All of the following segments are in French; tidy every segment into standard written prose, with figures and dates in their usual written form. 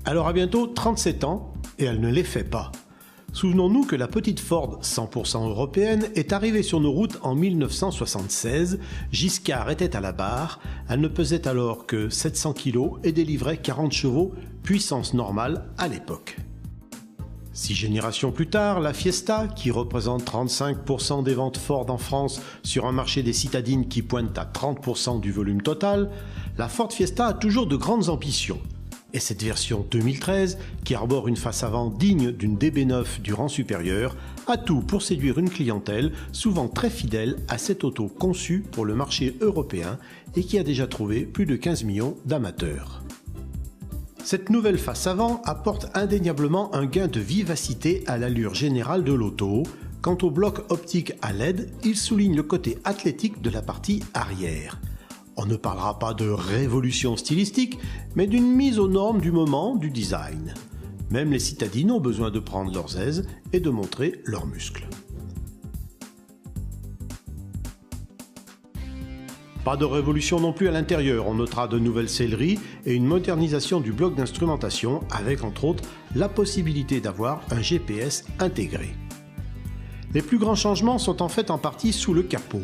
Elle aura bientôt 37 ans et elle ne les fait pas. Souvenons-nous que la petite Ford 100% européenne est arrivée sur nos routes en 1976, Giscard était à la barre, elle ne pesait alors que 700 kg et délivrait 40 chevaux, puissance normale à l'époque. 6 générations plus tard, la Fiesta, qui représente 35% des ventes Ford en France sur un marché des citadines qui pointe à 30% du volume total, la Ford Fiesta a toujours de grandes ambitions. Et cette version 2013, qui arbore une face avant digne d'une DB9 du rang supérieur, a tout pour séduire une clientèle souvent très fidèle à cette auto conçue pour le marché européen et qui a déjà trouvé plus de 15 millions d'amateurs. Cette nouvelle face avant apporte indéniablement un gain de vivacité à l'allure générale de l'auto. Quant au bloc optique à LED, il souligne le côté athlétique de la partie arrière. On ne parlera pas de révolution stylistique, mais d'une mise aux normes du moment du design. Même les citadines ont besoin de prendre leurs aises et de montrer leurs muscles. Pas de révolution non plus à l'intérieur, on notera de nouvelles selleries et une modernisation du bloc d'instrumentation avec entre autres la possibilité d'avoir un GPS intégré. Les plus grands changements sont en fait en partie sous le capot.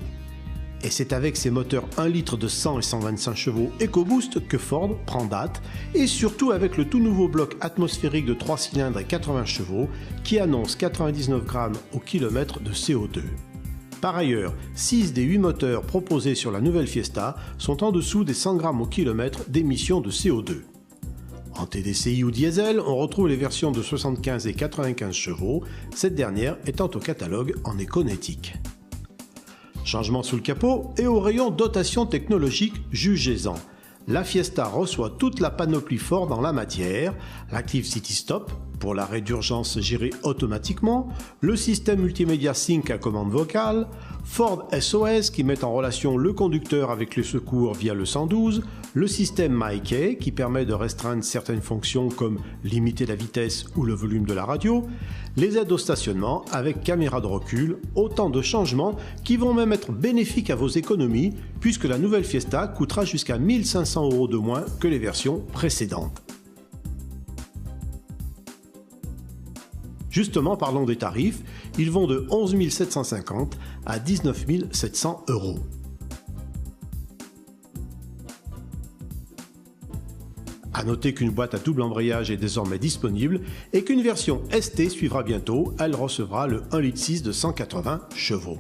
Et c'est avec ses moteurs 1 litre de 100 et 125 chevaux EcoBoost que Ford prend date, et surtout avec le tout nouveau bloc atmosphérique de 3 cylindres et 80 chevaux qui annonce 99 grammes au kilomètre de CO2. Par ailleurs, 6 des 8 moteurs proposés sur la nouvelle Fiesta sont en dessous des 100 grammes au kilomètre d'émissions de CO2. En TDCi ou diesel, on retrouve les versions de 75 et 95 chevaux, cette dernière étant au catalogue en Econetic. Changement sous le capot et au rayon dotation technologique, jugez-en. La Fiesta reçoit toute la panoplie Ford en la matière, l'Active City Stop pour l'arrêt d'urgence géré automatiquement, le système multimédia Sync à commande vocale, Ford SOS qui met en relation le conducteur avec les secours via le 112, le système MyKey qui permet de restreindre certaines fonctions comme limiter la vitesse ou le volume de la radio, les aides au stationnement avec caméra de recul, autant de changements qui vont même être bénéfiques à vos économies puisque la nouvelle Fiesta coûtera jusqu'à 1 500 € de moins que les versions précédentes. Justement, parlons des tarifs, ils vont de 11 750 à 19 700 €. A noter qu'une boîte à double embrayage est désormais disponible et qu'une version ST suivra bientôt, elle recevra le 1,6 litre de 180 chevaux.